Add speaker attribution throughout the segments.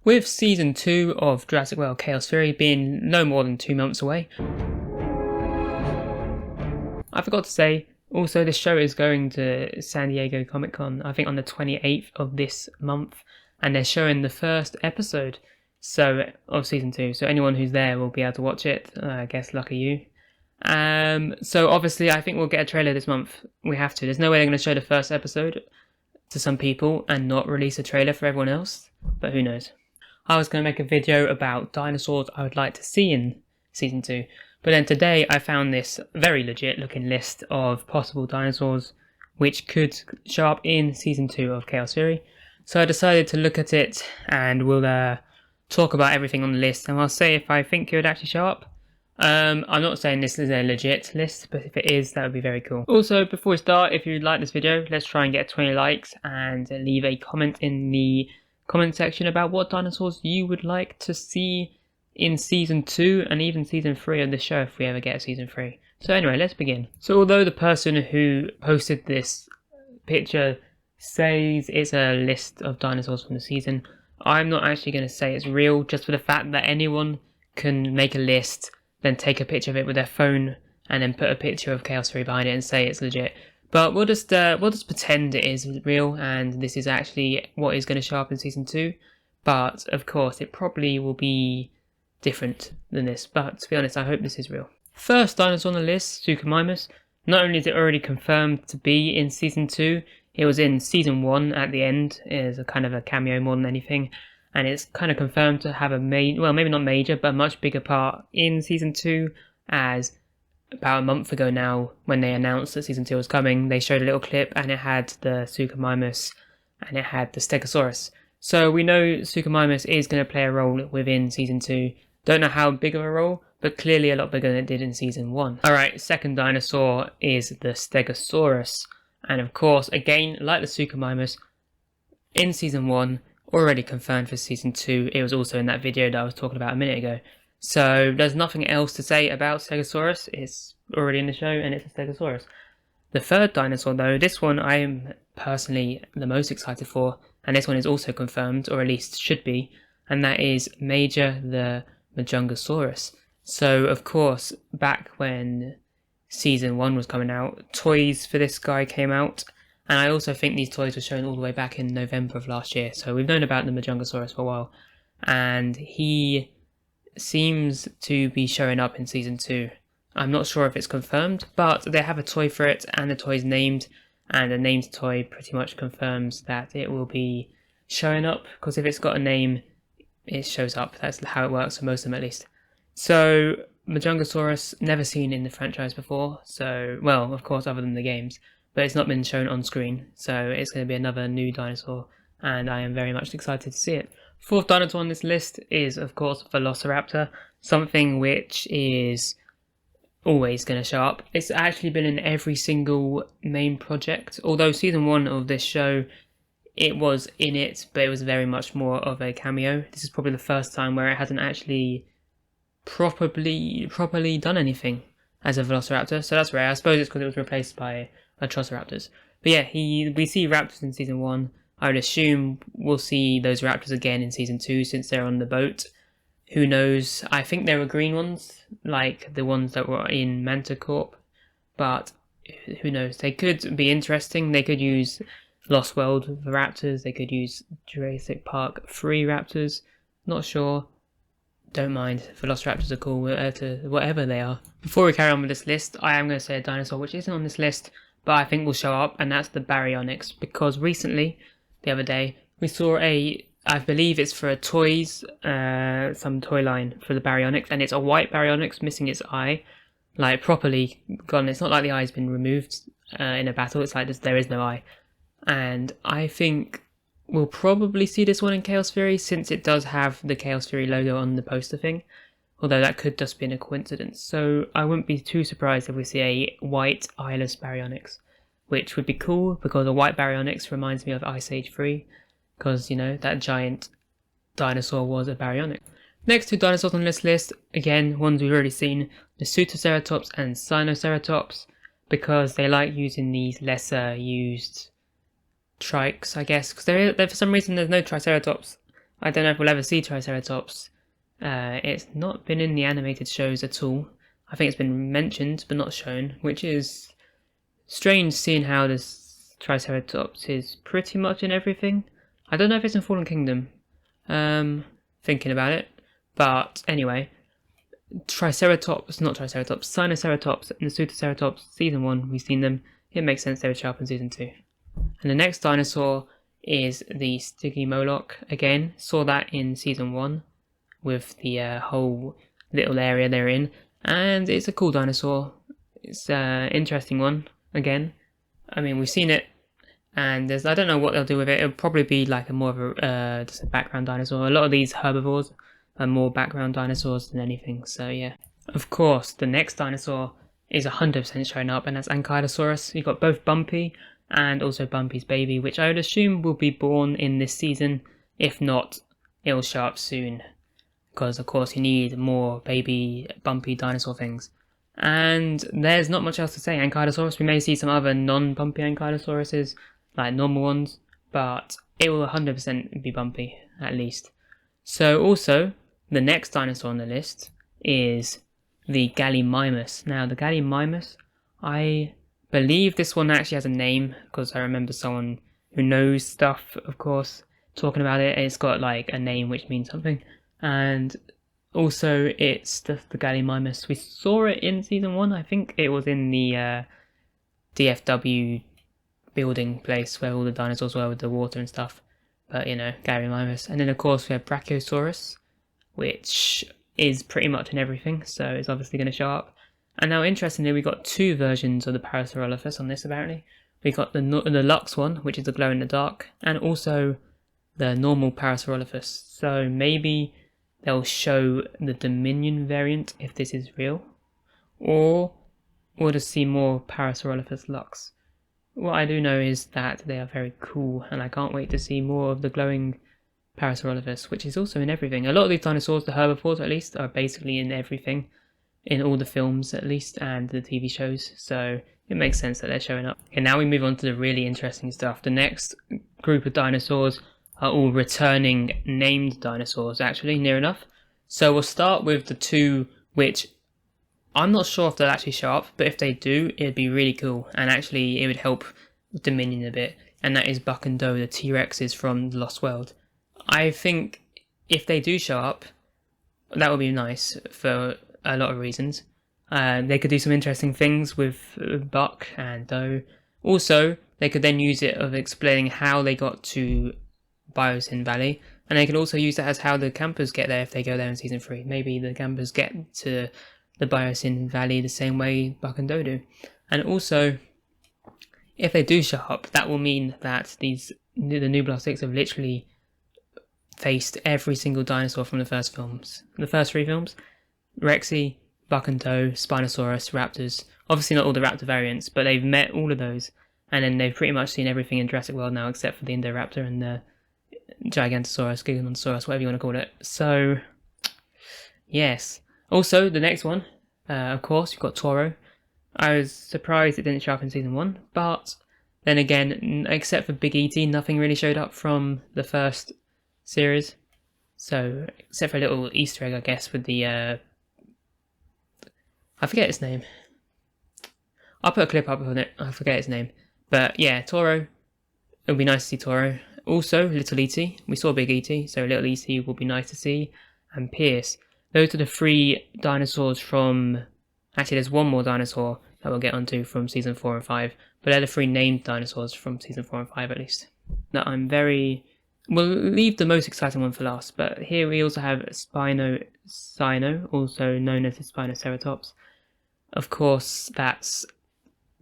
Speaker 1: With Season 2 of Jurassic World Chaos Theory being no more than 2 months away, I forgot to say, also this show is going to San Diego Comic Con, I think on the 28th of this month, and they're showing the first episode of Season 2, so anyone who's there will be able to watch it. I guess lucky you. So obviously I think we'll get a trailer this month. We have to. There's no way they're going to show the first episode to some people and not release a trailer for everyone else, but who knows. I was going to make a video about dinosaurs I would like to see in Season 2, but then today I found this very legit looking list of possible dinosaurs which could show up in Season 2 of Chaos Theory. So I decided to look at it and we'll talk about everything on the list, and I'll say if I think it would actually show up. I'm not saying this is a legit list, but if it is, that would be very cool. Also, before we start, if you like this video, let's try and get 20 likes and leave a comment in the comment section about what dinosaurs you would like to see in Season 2 and even Season 3 of the show if we ever get a Season 3. So anyway, let's begin. So although the person who posted this picture says it's a list of dinosaurs from the season, I'm not actually going to say it's real, just for the fact that anyone can make a list, then take a picture of it with their phone and then put a picture of Chaos Theory behind it and say it's legit. But we'll just pretend it is real and this is actually what is going to show up in Season 2. But of course it probably will be different than this, but to be honest I hope this is real. First dinosaur on the list, Suchomimus. Not only is it already confirmed to be in Season 2, it was in Season 1 at the end as a kind of a cameo more than anything. And it's kind of confirmed to have maybe not major, but a much bigger part in Season 2, as about a month ago now, when they announced that Season 2 was coming, they showed a little clip and it had the Suchomimus and it had the Stegosaurus. So we know Suchomimus is going to play a role within Season 2. Don't know how big of a role, but clearly a lot bigger than it did in Season 1. Alright, second dinosaur is the Stegosaurus. And of course, again, like the Suchomimus, in Season 1, already confirmed for Season 2. It was also in that video that I was talking about a minute ago. So there's nothing else to say about Stegosaurus. It's already in the show and it's a Stegosaurus. The third dinosaur though, this one I am personally the most excited for, and this one is also confirmed, or at least should be, and that is Major the Majungasaurus. So of course, back when Season 1 was coming out, toys for this guy came out. And I also think these toys were shown all the way back in November of last year. So we've known about the Majungasaurus for a while. And he seems to be showing up in Season 2. I'm not sure if it's confirmed, but they have a toy for it and the toy's named. And the named toy pretty much confirms that it will be showing up. Because if it's got a name, it shows up. That's how it works for most of them at least. So Majungasaurus, never seen in the franchise before. So, well, of course, other than the games. But it's not been shown on screen, so it's going to be another new dinosaur, and I am very much excited to see it. Fourth dinosaur on this list is, of course, Velociraptor, something which is always going to show up. It's actually been in every single main project, although Season 1 of this show, it was in it, but it was very much more of a cameo. This is probably the first time where it hasn't actually properly done anything as a Velociraptor, so that's rare. I suppose it's because it was replaced by Atrociraptors. But yeah, we see raptors in Season 1. I would assume we'll see those raptors again in Season 2 since they're on the boat. Who knows? I think there were green ones, like the ones that were in Manticorp. But who knows? They could be interesting. They could use Lost World raptors. They could use Jurassic Park 3 raptors. Not sure. Don't mind. Velociraptors are cool, whatever they are. Before we carry on with this list, I am going to say a dinosaur which isn't on this list, but I think will show up, and that's the Baryonyx, because recently, the other day, we saw I believe it's for a toys, some toy line for the Baryonyx, and it's a white Baryonyx missing its eye, like properly gone. It's not like the eye's been removed in a battle, it's like there is no eye. And I think we'll probably see this one in Chaos Theory, since it does have the Chaos Theory logo on the poster thing. Although that could just be a coincidence. So I wouldn't be too surprised if we see a white eyeless Baryonyx. Which would be cool, because a white Baryonyx reminds me of Ice Age 3. Because, you know, that giant dinosaur was a Baryonyx. Next two dinosaurs on this list, again, ones we've already seen. The Pseudoceratops and Sinoceratops. Because they like using these lesser used trikes, I guess. Because for some reason there's no Triceratops I don't know if we'll ever see Triceratops. It's not been in the animated shows at all. I think it's been mentioned but not shown, which is strange seeing how this Triceratops is pretty much in everything. I don't know if it's in Fallen Kingdom. Thinking about it. But anyway, Sinuceratops and the Pseudoceratops, season 1, we've seen them. It makes sense they would show up in season 2. And the next dinosaur is the Stygimoloch. Again, saw that in season 1 with the whole little area they're in. And it's a cool dinosaur. It's an interesting one, again. I mean, we've seen it, and I don't know what they'll do with it. It'll probably be like more of a just a background dinosaur. A lot of these herbivores are more background dinosaurs than anything, so yeah. Of course, the next dinosaur is 100% showing up, and that's Ankylosaurus. You've got both Bumpy and also Bumpy's baby, which I would assume will be born in this season. If not, it'll show up soon, because of course you need more baby Bumpy dinosaur things. And there's not much else to say. Ankylosaurus, we may see some other non-Bumpy Ankylosauruses, like normal ones, but it will 100% be Bumpy, at least. So also, the next dinosaur on the list is the Gallimimus. Now, the Gallimimus, I believe this one actually has a name, because I remember someone who knows stuff, of course, talking about it. It's got like a name which means something. And also, it's just the Gallimimus. We saw it in season 1. I think it was in the DFW building place where all the dinosaurs were with the water and stuff. But, you know, Gallimimus. And then, of course, we have Brachiosaurus, which is pretty much in everything, so it's obviously going to show up. And now, interestingly, we got 2 versions of the Parasaurolophus on this, apparently. We got the Lux one, which is the glow-in-the-dark, and also the normal Parasaurolophus. So maybe they'll show the Dominion variant if this is real, or we'll just see more Parasaurolophus Lux. What I do know is that they are very cool, and I can't wait to see more of the glowing Parasaurolophus, which is also in everything. A lot of these dinosaurs, the herbivores at least, are basically in everything, in all the films at least, and the TV shows, so it makes sense that they're showing up. And now we move on to the really interesting stuff. The next group of dinosaurs are all returning named dinosaurs, actually, near enough. So we'll start with the 2 which I'm not sure if they'll actually show up, but if they do, it'd be really cool, and actually it would help Dominion a bit, and that is Buck and Doe, the T-Rexes from The Lost World. I think if they do show up, that would be nice for a lot of reasons. They could do some interesting things with Buck and Doe. Also, they could then use it of explaining how they got to Biosyn Valley, and they could also use that as how the campers get there if they go there in season 3. Maybe the campers get to the Biosyn Valley the same way Buck and Doe do. And also, if they do show up, that will mean that the Nublar have literally faced every single dinosaur from the first 3 films. Rexy, Buck and Doe, Spinosaurus, Raptors. Obviously not all the Raptor variants, but they've met all of those. And then they've pretty much seen everything in Jurassic World now, except for the Indoraptor and the Gigantosaurus, Giganotosaurus, whatever you want to call it. So, yes. Also, the next one, of course, you've got Toro. I was surprised it didn't show up in season 1, but then again, except for Big E.T., nothing really showed up from the first series. So, except for a little Easter egg, I guess, with the, I forget its name. I'll put a clip up on it, I forget its name. But yeah, Toro, it would be nice to see Toro. Also, Little E.T., we saw Big E.T., so Little E.T. will be nice to see. And Pierce. Those are the 3 dinosaurs from... Actually, there's one more dinosaur that we'll get onto from season 4 and 5. But they're the 3 named dinosaurs from season 4 and 5 at least. That I'm very... We'll leave the most exciting one for last. But here we also have Spino, also known as the Spinoceratops. Of course, that's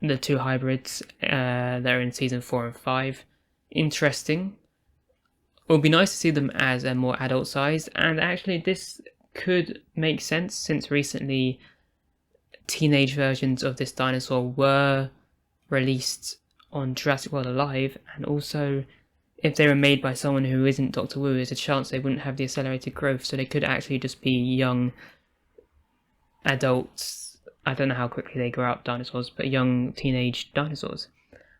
Speaker 1: the 2 hybrids that are in season 4 and 5. Interesting. It would be nice to see them as a more adult size. And actually, this could make sense since recently teenage versions of this dinosaur were released on Jurassic World Alive, and also if they were made by someone who isn't Dr. Wu, there's a chance they wouldn't have the accelerated growth, so they could actually just be young adults. I don't know how quickly they grow up, dinosaurs, but young teenage dinosaurs.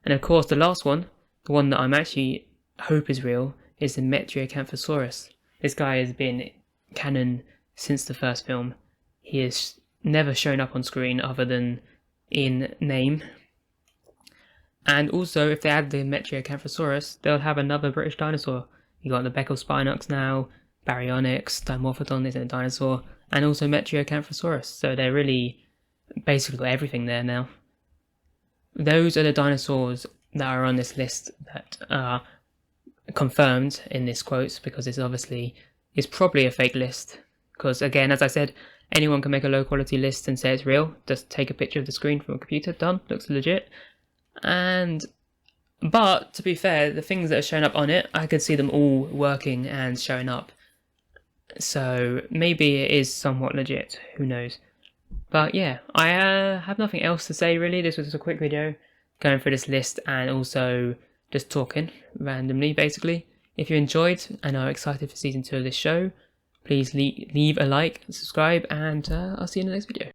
Speaker 1: And of course the last one, the one that I'm actually hope is real, is the Metriacanthosaurus. This guy has been canon since the first film. He has never shown up on screen other than in name. And also, if they add the Metriacanthosaurus, they'll have another British dinosaur. You got the Beckelspinox now, Baryonyx, Dimorphodon isn't a dinosaur, and also Metriacanthosaurus. So they're really basically got everything there now. Those are the dinosaurs that are on this list that are confirmed in this quotes, because it's obviously is probably a fake list. Because again, as I said, anyone can make a low quality list and say it's real. Just take a picture of the screen from a computer, done, looks legit. But to be fair, the things that are showing up on it, I could see them all working and showing up. So maybe it is somewhat legit, who knows. But yeah, I have nothing else to say really. This was just a quick video going through this list and also just talking randomly basically. If you enjoyed and are excited for season 2 of this show, please leave a like, subscribe, and I'll see you in the next video.